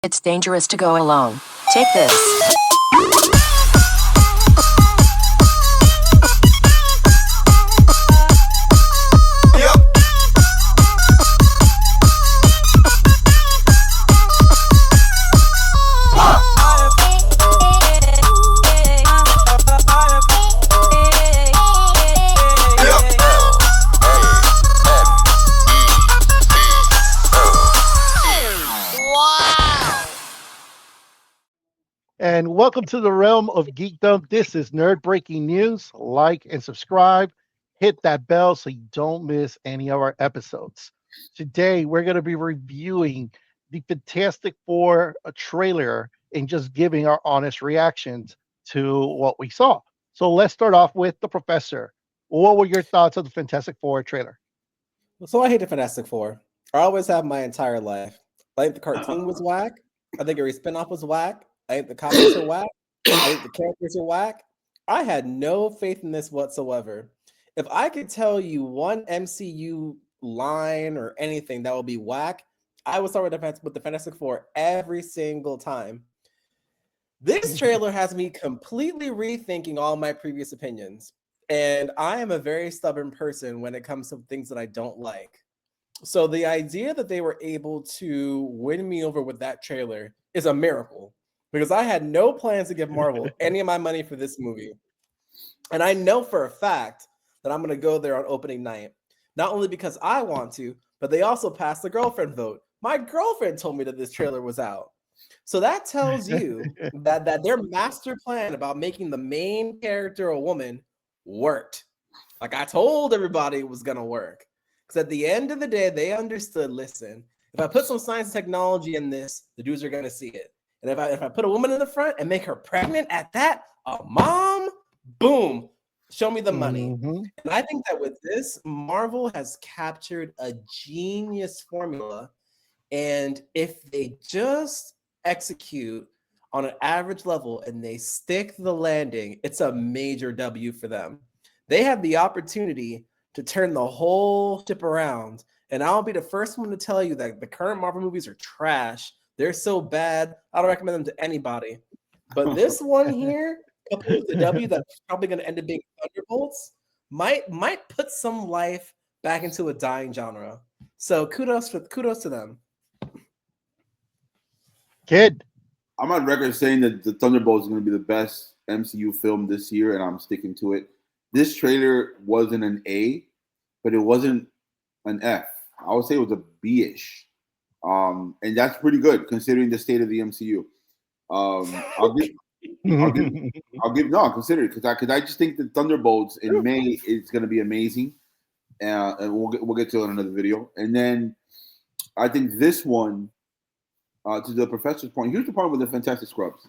It's dangerous to go alone. Take this. And welcome to the realm of geekdom. This is Nerd Breaking News. Like and subscribe. Hit that bell so you don't miss any of our episodes. Today, we're going to be reviewing the Fantastic Four trailer and just giving our honest reactions to what we saw. So let's start off with the professor. What were your thoughts of the Fantastic Four trailer? So I hate the Fantastic Four. I always have my entire life. I think the cartoon was whack. I think every spinoff was whack. I think the comics are whack. I think the characters are whack. I had no faith in this whatsoever. If I could tell you one MCU line or anything that would be whack, I would start with the Fantastic Four every single time. This trailer has me completely rethinking all my previous opinions. And I am a very stubborn person when it comes to things that I don't like. So the idea that they were able to win me over with that trailer is a miracle, because I had no plans to give Marvel any of my money for this movie. And I know for a fact that I'm going to go there on opening night, not only because I want to, but they also passed the girlfriend vote. My girlfriend told me that this trailer was out. So that tells you that their master plan about making the main character a woman worked. Like I told everybody it was going to work. Because at the end of the day, they understood, listen, if I put some science and technology in this, the dudes are going to see it. And if I put a woman in the front and make her pregnant at that, a mom, boom, show me the money. Mm-hmm. And I think that with this, Marvel has captured a genius formula. And if they just execute on an average level and they stick the landing, it's a major W for them. They have the opportunity to turn the whole ship around. And I'll be the first one to tell you that the current Marvel movies are trash. They're so bad, I don't recommend them to anybody. But this one here, coupled with the W that's probably going to end up being Thunderbolts, might put some life back into a dying genre. So kudos to them. Kid. I'm on record saying that the Thunderbolts is going to be the best MCU film this year, and I'm sticking to it. This trailer wasn't an A, but it wasn't an F. I would say it was a B-ish. And that's pretty good considering the state of the MCU. I'll give no, consider it because I just think the Thunderbolts in May is going to be amazing, and we'll get to it in another video. And then I think this one, to the professor's point, here's the point with the Fantastic Scrubs.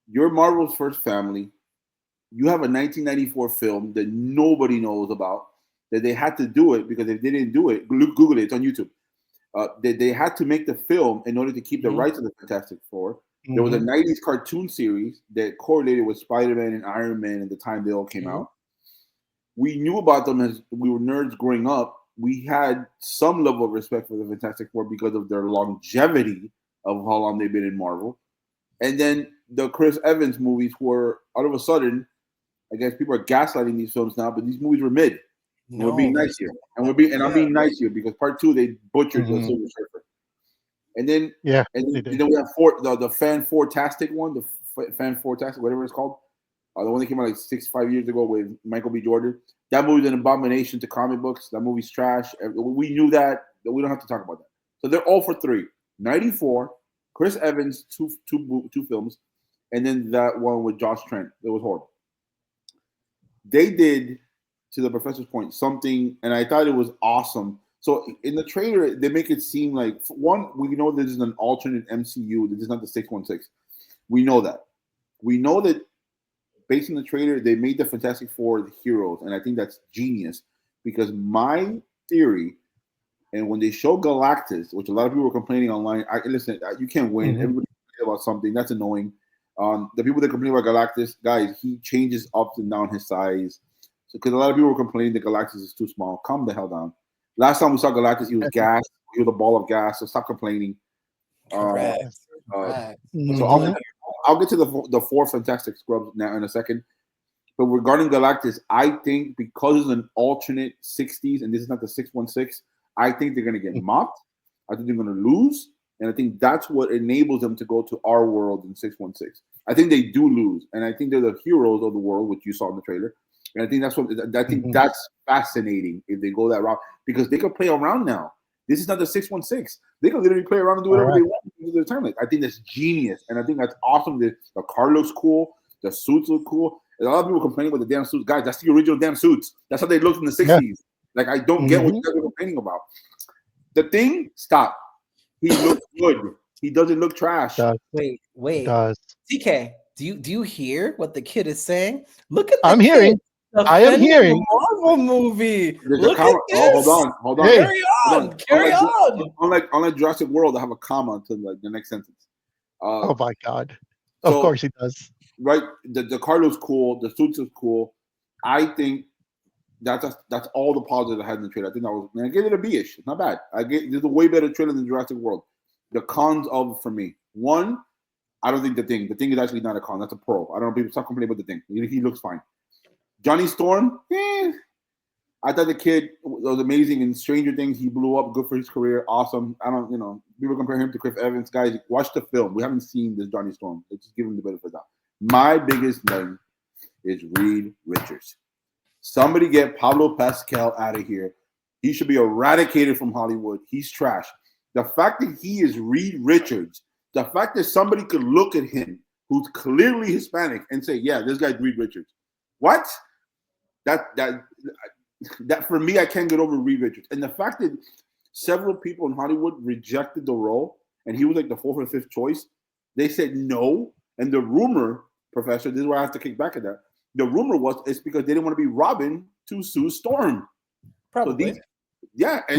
You're Marvel's first family. You have a 1994 film that nobody knows about. That they had to do it because if they didn't do it, Google it. It's on YouTube. They had to make the film in order to keep the rights of the Fantastic Four. Mm-hmm. There was a 90s cartoon series that correlated with Spider-Man and Iron Man at the time they all came out. We knew about them as we were nerds growing up. We had some level of respect for the Fantastic Four because of their longevity of how long they've been in Marvel. And then the Chris Evans movies were, all of a sudden, I guess people are gaslighting these films now, but these movies were mid. We're being nice here, and I'm being nice here because part two they butchered the Silver Surfer, and then then we have the Fan Four-tastic one, the Fan Four-tastic, whatever it's called, the one that came out like 5 years ago with Michael B. Jordan. That movie's an abomination to comic books. That movie's trash. We knew that we don't have to talk about that. So they're all for 3. 94, Chris Evans, two films, and then that one with Josh Trank. That was horrible. They did, to the professor's point, something, and I thought it was awesome. So in the trailer, they make it seem like, one, we know this is an alternate MCU. This is not the 616. We know that. We know that based on the trailer, they made the Fantastic Four the heroes, and I think that's genius because my theory, and when they show Galactus, which a lot of people were complaining online, listen, you can't win. Mm-hmm. Everybody about something. That's annoying. The people that complain about Galactus, guys, he changes up and down his size. So, because a lot of people were complaining that Galactus is too small. Calm the hell down. Last time we saw Galactus, he was gas. He was a ball of gas. So stop complaining. Correct. uh, Correct. so Mhm. I'll get to the four Fantastic Scrubs now in a second. But regarding Galactus, I think because it's an alternate 60s and this is not the 616, I think they're going to get mopped. I think they're going to lose. And I think that's what enables them to go to our world in 616. I think they do lose. And I think they're the heroes of the world, which you saw in the trailer. And I think Mhm. that's fascinating if they go that route because they could play around now. This is not the 616. They can literally play around and do whatever they want in their time. I think that's genius. And I think that's awesome. The car looks cool. The suits look cool. And a lot of people complain about the damn suits. Guys, that's the original damn suits. That's how they looked in the 60s. Like, I don't get what you guys are complaining about. The Thing, stop. He looks good. He doesn't look trash. Does. Wait. Does. TK, do you hear what the kid is saying? Look at the I'm kid hearing. I am defending hearing. the Marvel movie. There's Look a at comma. this. Hold on. Hey. Carry on. Carry on. Unlike Jurassic World, I have a comma to like the next sentence. Oh my God. Of so- course he does. Right, the car looks cool. The suits is cool. I think that's all the positives I had in the trailer. I think I gave it a B-ish. It's not bad. There's a way better trailer than Jurassic World. The cons of for me, one, I don't think the Thing is actually not a con. That's a pro. I don't know, people stop complaining about the Thing. He looks fine. Johnny Storm, I thought the kid was amazing in Stranger Things. He blew up. Good for his career. Awesome. People compare him to Chris Evans. Guys, watch the film. We haven't seen this Johnny Storm. Let's just give him the benefit of that. My biggest thing is Reed Richards. Somebody get Pablo Pascal out of here. He should be eradicated from Hollywood. He's trash. The fact that he is Reed Richards, the fact that somebody could look at him who's clearly Hispanic and say, yeah, this guy's Reed Richards. What? That for me, I can't get over Reed Richards. And the fact that several people in Hollywood rejected the role and he was like the fourth or fifth choice, they said no. And the rumor, Professor, this is where I have to kick back at that. The rumor was it's because they didn't want to be Robin to Sue Storm. Probably.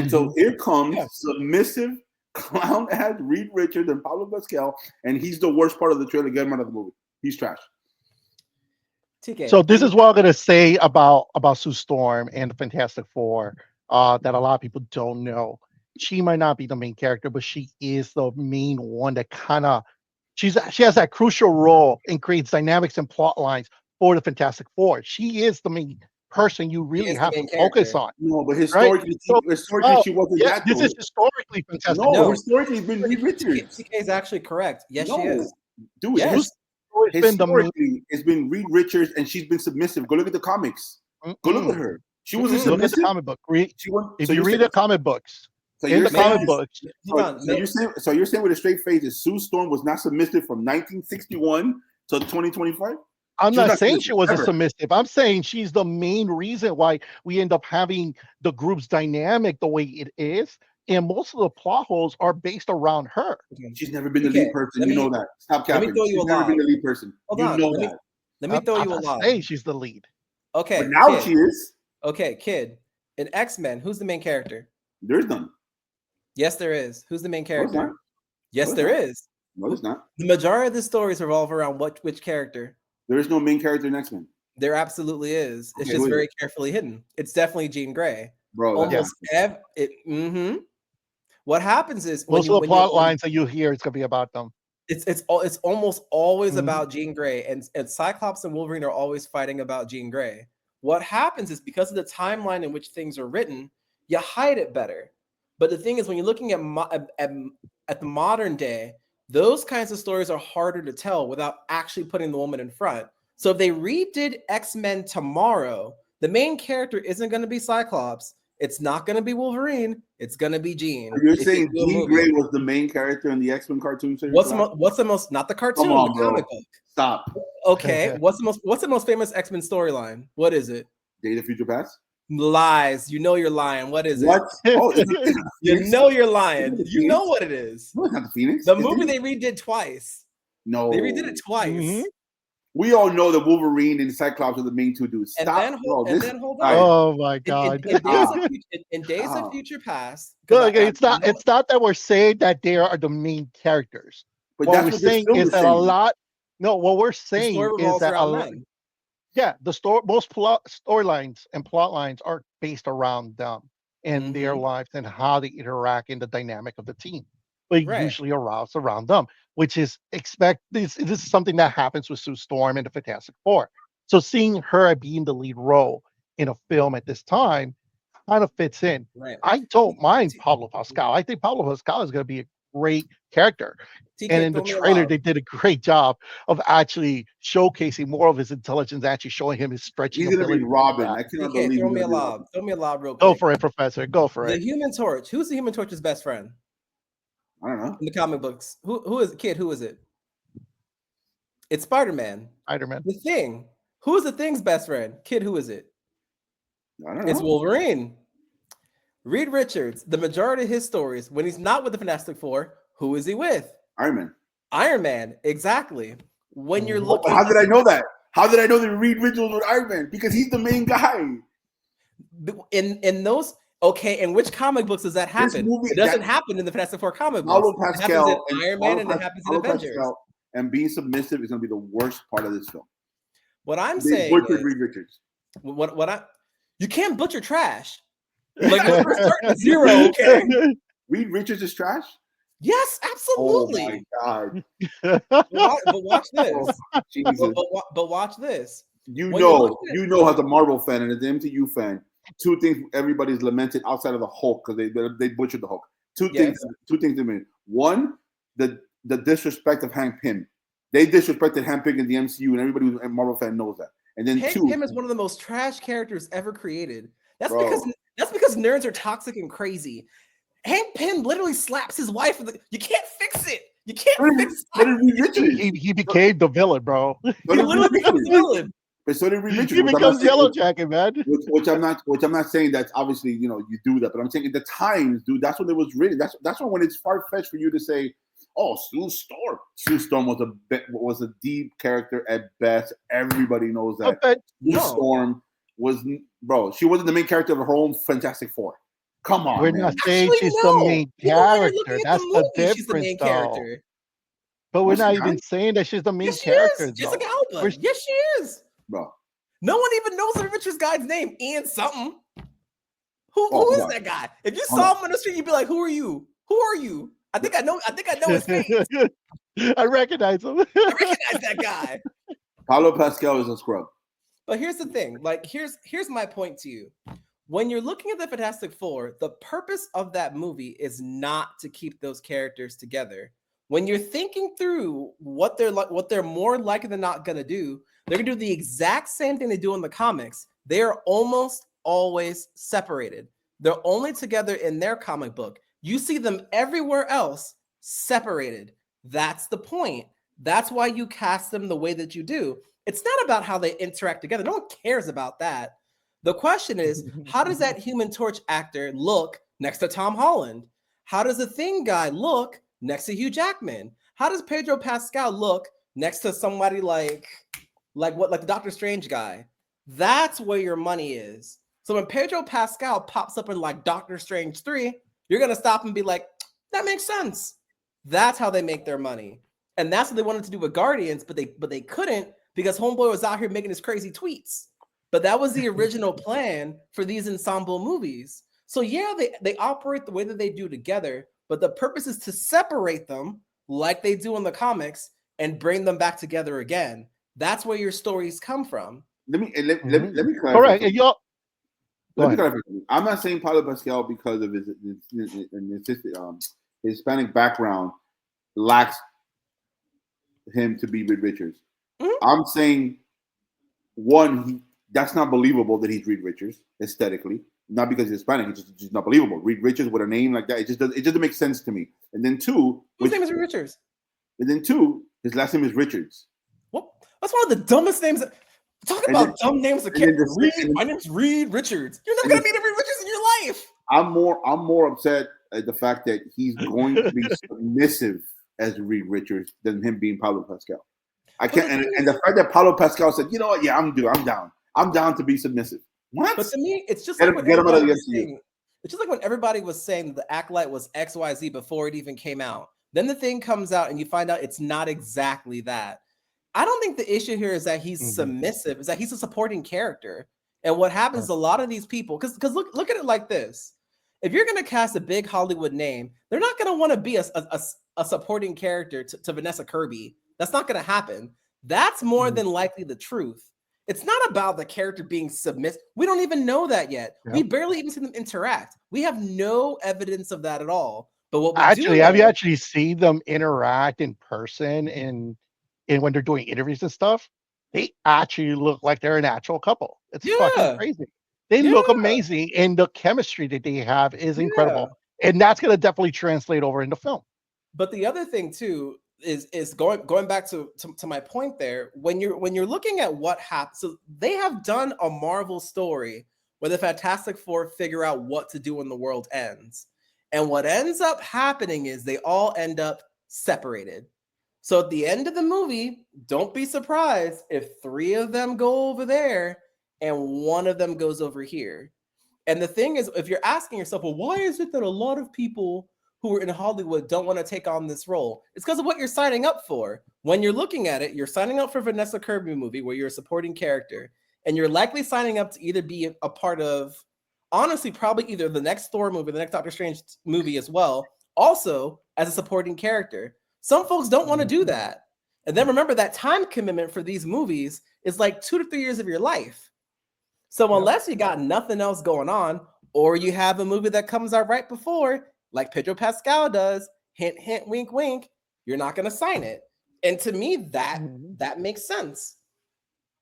So here comes submissive clown ass Reed Richards and Pablo Pascal, and he's the worst part of the trailer. Get him out of the movie. He's trash. TK. So this is what I'm gonna say about Sue Storm and the Fantastic Four that a lot of people don't know. She might not be the main character, but she is the main one that kind of she has that crucial role and creates dynamics and plot lines for the Fantastic Four. She is the main person you really have to focus on. No, but historically, she wasn't that. This is historically Fantastic No, Four. historically, it's been Reed Richards. TK is actually correct. Yes, she is. Dude, Yes. it's been Reed Richards, and she's been submissive. Go look at the comics. Go look at her. She wasn't Look at submissive. the comic book. If you read the comic books, so in the comic books, so you're saying with a straight face that Sue Storm was not submissive from 1961 to 2025? I'm not saying she wasn't ever. submissive. I'm saying she's the main reason why we end up having the group's dynamic the way it is. And most of the plot holes are based around her. She's never been the lead person. You know that. Stop capping. She's never been the lead person. Hold you on. know that. Let me throw you a lob. Hey, she's the lead. Okay. But now kid. she is. Okay, kid. In X-Men, who's the main character? There's none. Yes, there is. Who's the main No, it's character? not. Yes, No, it's there not. is. No, there's not. The majority of the stories revolve around which character? There is no main character in X-Men. There absolutely is. It's Okay, just who is very carefully hidden. It's definitely Jean Grey. Bro, Almost What happens is Most of the plot lines that you hear, it's gonna be about them. It's almost always Mhm. about Jean Grey, and Cyclops and Wolverine are always fighting about Jean Grey. What happens is because of the timeline in which things are written, you hide it better. But the thing is, when you're looking at the modern day, those kinds of stories are harder to tell without actually putting the woman in front. So if they redid X-Men tomorrow, the main character isn't going to be Cyclops. It's not going to be Wolverine. It's going to be Jean. You're saying Jean Grey was the main character in the X-Men cartoon series? What's the most not the cartoon, Come on, the comic book. Stop. Okay, what's the most famous X-Men storyline? What is it? Days of Future Past? Lies. You know you're lying. What is it? What? Oh, you know you're lying. You know what it is. No, it's not the Phoenix. The movie they redid twice. No. They redid it twice. Mhm. We all know that Wolverine and Cyclops are the main two dudes. Stop. And then hold on. Oh my God! In Days of Future Past. Look, it's not that we're saying that they are the main characters. But What that's we're what this saying film is that a lot. No, what we're saying is that most storylines and plot lines are based around them and their lives and how they interact in the dynamic of the team. but Right. usually aroused around them, which is this is something that happens with Sue Storm and the Fantastic Four. So seeing her being the lead role in a film at this time kind of fits in. Right. I don't mind Pablo Pascal. I think Pablo Pascal is going to be a great character. TK, And in the throw me a trailer, lob. they did a great job of actually showcasing more of his intelligence, actually showing him his stretching He's gonna ability. be to do Robin. that. I cannot TK, believe throw he's me a gonna be lob. Robin. Throw me a lob real Go quick. for it, Professor. Go for The it. Human Torch. Who's the Human Torch's best friend I don't know. in the comic books? Who is kid? Who is it? It's Spider-Man. Spider-Man. The Thing. Who is the Thing's best friend? Kid, who is it? I don't know. It's Wolverine. Reed Richards, the majority of his stories, when he's not with the Fantastic Four, who is he with? Iron Man. Iron Man, exactly. When you're Mhm. looking, How did I know that? How did I know that Reed Richards was Iron Man? Because he's the main guy. in those, okay, in which comic books does that happen? movie- It doesn't that- happen in the Fantastic Four comic Paulo books. It Pascal happens in Iron Man and it happens in Paulo Avengers. Pascal and being submissive is gonna be the worst part of this film. What I'm They saying butchered is, Reed Richards. you can't butcher trash. Like we're starting at zero, okay? Reed Richards is trash. Yes, absolutely. Oh my god! But watch this. Jesus. But watch this. You When you're know, looking at- as a Marvel fan and as an MCU fan, two things everybody's lamented outside of the Hulk because they butchered the Hulk. Two things to me. One, the disrespect of Hank Pym. They disrespected Hank Pym in the MCU, and everybody who's a Marvel fan knows that. And then Hank two, Pym is one of the most trash characters ever created. That's Bro. because nerds are toxic and crazy. Hank Pym literally slaps his wife. You can't fix it. You can't fix But it. Reed Richards. he became the villain, bro. But He literally becomes the villain. But so did Reed Richards. He which I'm not becomes saying- Yellow Jacket, man. which I'm not saying that's obviously you do that, but I'm saying at the times, dude, that's when it was written. That's when it's far fetched for you to say, "Oh, Sue Storm." Sue Storm was a deep character at best. Everybody knows that. But Sue No. Storm she wasn't the main character of her own Fantastic Four. Come on, we're man. not saying Actually, she's no. the main Even when you're character. looking at That's the the movie, she's the difference, main though. character. But we're Was not she even not? saying that she's the main Yes, she character. is. Jessica though. Alba. We're- Yes, she is. Bro. No one even knows the Richards guy's name. Ian something. Who Oh, is hold on. that guy? If you Hold saw him on the street, you'd be like, "Who are you? Who are you?" I think I know his face. I recognize him. I recognize that guy. Paulo Pascal is a scrub. But here's the thing. Like, here's my point to you. When you're looking at the Fantastic Four, the purpose of that movie is not to keep those characters together. When you're thinking through what they're more likely than not gonna do, they're gonna do the exact same thing they do in the comics. They are almost always separated. They're only together in their comic book. You see them everywhere else separated. That's the point. That's why you cast them the way that you do. It's not about how they interact together. No one cares about that. The question is, how does that Human Torch actor look next to Tom Holland? How does the Thing guy look next to Hugh Jackman? How does Pedro Pascal look next to somebody like the Doctor Strange guy? That's where your money is. So when Pedro Pascal pops up in like Doctor Strange 3, you're gonna stop and be like, that makes sense. That's how they make their money. And that's what they wanted to do with Guardians, but they couldn't because Homeboy was out here making his crazy tweets. But that was the original plan for these ensemble movies. So yeah, they operate the way that they do together, but the purpose is to separate them like they do in the comics and bring them back together again. That's where your stories come from. Let me clarify. All right, and y'all. Go Let me ahead. clarify. I'm not saying Paulo Pascal because of his Hispanic background lacks him to be Reed Richards. Mhm. I'm saying that's not believable that he's Reed Richards aesthetically. Not because he's Hispanic, it's just not believable. Reed Richards with a name like that, it doesn't make sense to me. And then two, Whose name is Reed Richards? his last name is Richards. What? That's one of the dumbest names. Talk And about then- dumb names of and then characters. the- My name's Reed Richards. You're never and gonna meet a Reed Richards in your life. I'm more upset at the fact that he's going to be submissive as Reed Richards than him being Paulo Pascal. I But can't, the thing and the fact that Paulo Pascal said, you know what, yeah, I'm down. I'm down to be submissive. What? But to me, it's just Get like him- when get him out of everybody the was MCU. saying, it's just like when everybody was saying the Acolyte was XYZ before it even came out. Then the thing comes out and you find out it's not exactly that. I don't think the issue here is that he's Mhm. submissive, is that he's a supporting character. And what happens, a lot of these people, because look at it like this. if you're going to cast a big Hollywood name, they're not going to want to be a supporting character to Vanessa Kirby. That's not going to happen. That's more than likely the truth. It's not about the character being submissive. We don't even know that yet. Yep. We barely even see them interact. We have no evidence of that at all. But what we have you actually seen them interact in person and when they're doing interviews and stuff? They actually look like they're an actual couple. It's fucking crazy. They look amazing, and the chemistry that they have is incredible. And that's going to definitely translate over into film. But the other thing too is going back to my point there. When you're looking at what happened, so they have done a Marvel story where the Fantastic Four figure out what to do when the world ends, and what ends up happening is they all end up separated. So at the end of the movie, don't be surprised if 3 of them go over there and 1 of them goes over here. And the thing is, if you're asking yourself, well, why is it that a lot of people who are in Hollywood don't want to take on this role? It's because of what you're signing up for. When you're looking at it, you're signing up for Vanessa Kirby movie where you're a supporting character, and you're likely signing up to either be a part of, honestly, probably either the next Thor movie, the next Doctor Strange movie as well, also as a supporting character. Some folks don't want to do that. And then remember that time commitment for these movies is like 2 to 3 years of your life. So unless you got nothing else going on, or you have a movie that comes out right before, like Pedro Pascal does, hint, hint, wink, wink, you're not going to sign it. And to me, that makes sense.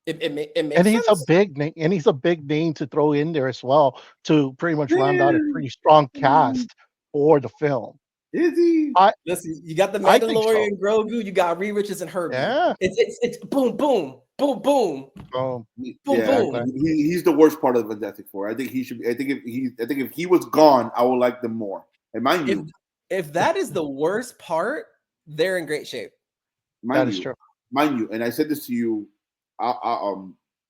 It makes and he's sense. a big name, and he's a big name to throw in there as well to pretty much round out a pretty strong cast for the film. Is he? Listen, you got the Mandalorian, Grogu, you got Reed Richards and Herbie. Yeah, it's boom, boom, boom, boom, boom, boom. He's the worst part of the Fantastic Four. I think he should be. I think if he was gone, I would like them more. And mind you, if that is the worst part, they're in great shape. That is true. Mind you, and I said this to you,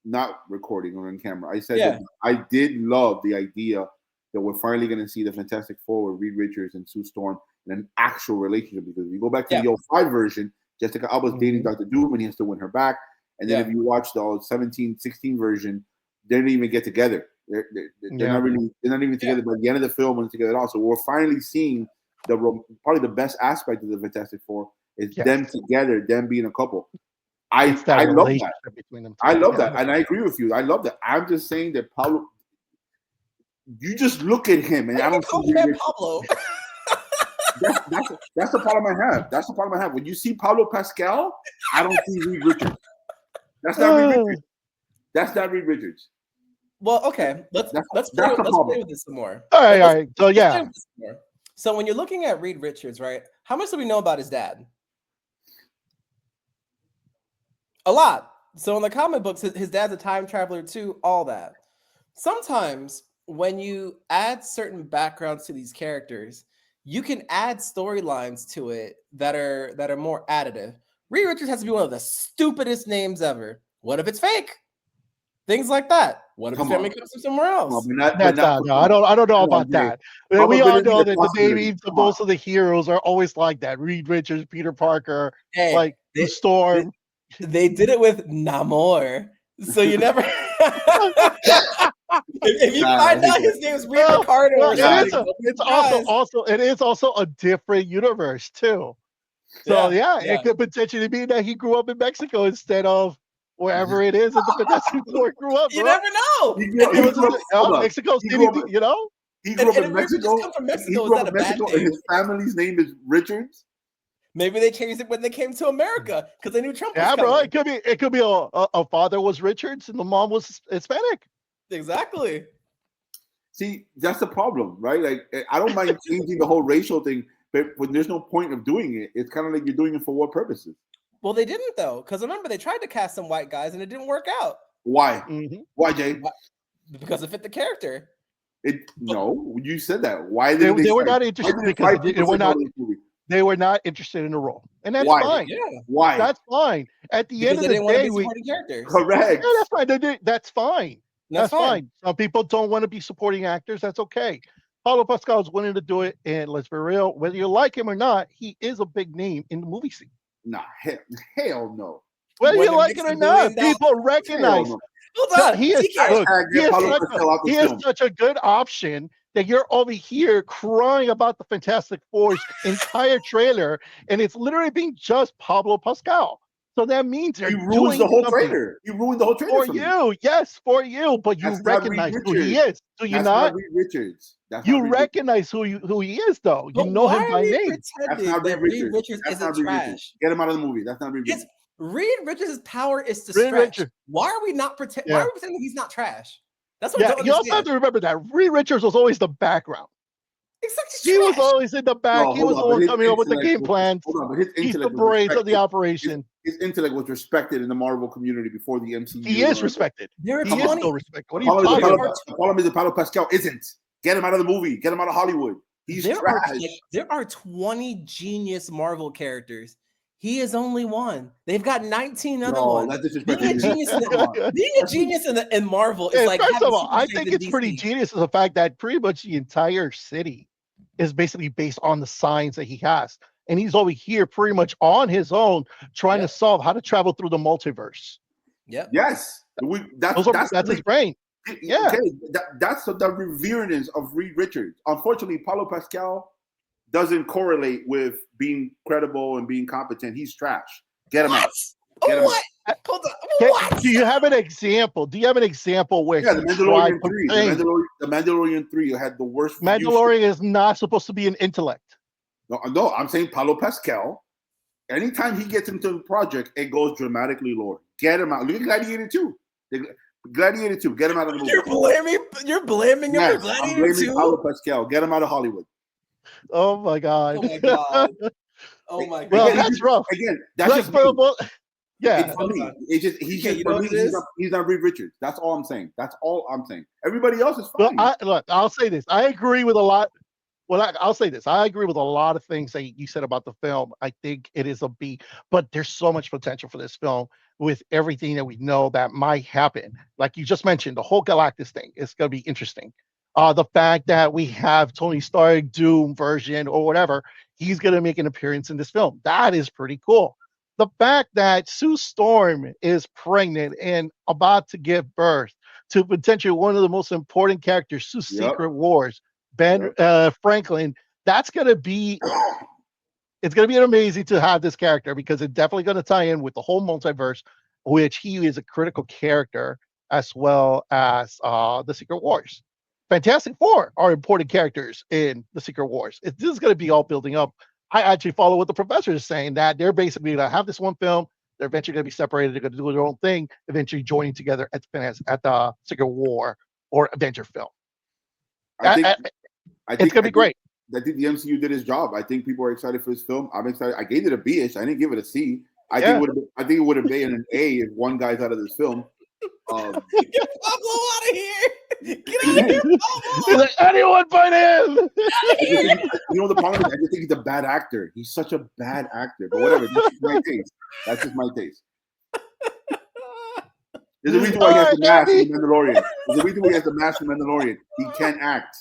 not recording or on camera. I said that I did love the idea that we're finally going to see the Fantastic Four with Reed Richards and Sue Storm in an actual relationship. Because if you go back to the 05 version, Jessica Alba's dating Dr. Doom and he has to win her back. And then if you watch the 17, 16 version, they didn't even get together. They're not even together by the end of the film and together at all. So we're finally seeing probably the best aspect of the Fantastic Four is them together, them being a couple. I love that. I love that. And I agree with you. I love that. I'm just saying that Pablo, you just look at him and I don't see Pablo. That's the problem I have. That's the problem I have. When you see Pablo Pascal, I don't see Reed Richards. That's not Reed Richards. That's not Reed Richards. Well, okay. Let's play with this some more. All right. So So when you're looking at Reed Richards, right? How much do we know about his dad? A lot. So in the comic books, his dad's a time traveler too, all that. Sometimes when you add certain backgrounds to these characters, you can add storylines to it that are more additive. Reed Richards has to be one of the stupidest names ever. What if it's fake? Things like that. What if his family comes from somewhere else? No, I don't know about that. We all know that the names of most of the heroes are always like that. Reed Richards, Peter Parker, the Storm. They did it with Namor, so you never. if you find out his name is Reed Ricardo, it is also a different universe too. So it could potentially be that he grew up in Mexico instead of wherever it is that the Fantastic Four grew up. You never know. Mexico City, you know. He grew up in Mexico. He grew up in Mexico, and his family's name is Richards. Maybe they changed it when they came to America because they knew Trump was coming. Bro, it could be a father was Richards and the mom was Hispanic. Exactly. See, that's the problem, right? Like, I don't mind changing the whole racial thing, but when there's no point of doing it, it's kind of like you're doing it for what purposes? Well, they didn't though, because remember they tried to cast some white guys and it didn't work out. Why? Why, Jay? Because it fit the character. No, you said that. Why they were not interested because they were not interested in the role, and that's fine. Yeah. Why? That's fine. At the end of the day, correct. Yeah, that's fine. That's fine. That's fine. Some people don't want to be supporting actors. That's okay. Paulo Pascal is willing to do it, and let's be real. Whether you like him or not, he is a big name in the movie scene. Nah, hell no. Whether you like it or not, people recognize. Hold on. He is such a good option that you're over here crying about the Fantastic Four's entire trailer, and it's literally being just Pablo Pascal. So that means they're He ruins doing the whole something trailer. You ruined the whole trailer for me. you. Yes, for you. But you That's not Reed recognize who he Richards. is. Do you That's not? Reed Richards. That's You not Reed Richards. recognize who he is, though. You But know why him are by we name. That's pretending not that Reed Reed Richards. Richards That's isn't not Reed trash? Richards. Get him out of the movie. That's not Reed It's Richards. Reed Richards' power is to Reed stretch. Richards. Why are we not pretending? Yeah. Why are we pretending he's not trash? That's what I Yeah, don't you also have understand. to remember that Reed Richards was always the background. Exactly, He was trash. always in the back. No, he hold was on, the but one his coming up with the intellect game plans. Hold on, but his He's the intellect was brains of the respected. operation. His intellect was respected in the Marvel community before the MCU. He is respected. There are He is 20. still respected. What are The you problem, talking is about? the problem is that Paulo Pascal isn't. Get him out of the movie. Get him out of Hollywood. He's trash. There are 20 genius Marvel characters. He is only one. They've got 19 other ones. That's Being a genius in Marvel is Hey, like first having of all, I superheroes think in it's pretty DC. genius is the fact that pretty much the entire city is basically based on the signs that he has. And he's over here pretty much on his own trying to solve how to travel through the multiverse. Yep. Yes. That's his brain. Yeah. Okay, that's the reveredness of Reed Richards. Unfortunately, Paulo Pascal doesn't correlate with being credible and being competent. He's trash. Get him out. Get him What? Hold on. What? Do you have an example? Do you have an example where Yeah, the he tried Mandalorian 3. to The Mandalorian 3 had the worst. Mandalorian is not supposed to be an intellect. No, I'm saying Paulo Pascal. Anytime he gets into the project, it goes dramatically lower. Get him out. Look at Gladiator 2. Gladiator 2. Get him out of the movie. You're blaming him for Gladiator I'm blaming 2? Paulo Pascal. Get him out of Hollywood. Oh my god. Oh my god. Oh my god. Well, that's rough. Again, that's Like, just me. yeah. For me. It's just You know what it is? he's not Reed Richards. That's all I'm saying. That's all I'm saying. Everybody else is Well, fine. I'll say this. I agree with a lot. Well, I'll say this. I agree with a lot of things that you said about the film. I think it is a B, but there's so much potential for this film with everything that we know that might happen. Like you just mentioned, the whole Galactus thing is going to be interesting. The fact that we have Tony Stark Doom version or whatever, he's going to make an appearance in this film. That is pretty cool. The fact that Sue Storm is pregnant and about to give birth to potentially one of the most important characters to Secret Wars, Ben Franklin, that's going to be, it's going to be amazing to have this character because it's definitely going to tie in with the whole multiverse, which he is a critical character as well as the Secret Wars. Fantastic Four are important characters in the Secret Wars. This is going to be all building up. I actually follow what the professor is saying, that they're basically going to have this one film. They're eventually going to be separated. They're going to do their own thing, eventually joining together at the Secret War or Avenger film. I think it's going to be great. I think the MCU did its job. I think people are excited for this film. I'm excited. I gave it a B-ish. I didn't give it a C. I think it would have been an A if one guy's out of this film. Get Pablo out of here! Get out of here, Pablo! Like, anyone but him! You know the problem is, I just think he's a bad actor. He's such a bad actor. But whatever, that's just my taste. That's just my taste. There's a reason why he has the mask in Mandalorian. There's a reason why he has the mask in Mandalorian. He can't act.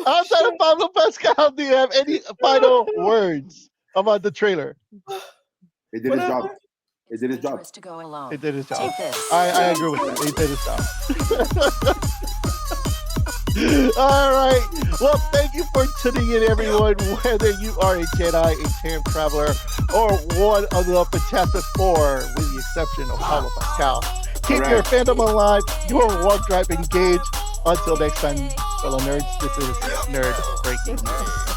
Outside of Pablo Pascal, do you have any final words about the trailer? It did its job. It did its job. To go alone. It did its job. Take this. I agree with that. It did its job. All right. Well, thank you for tuning in, everyone. Whether you are a Jedi, a time traveler, or one of the Fantastic Four, with the exception of Pablo Pascal. Keep your fandom alive, your warp drive engaged. Until next time, fellow nerds, this is Nerd Breaking News.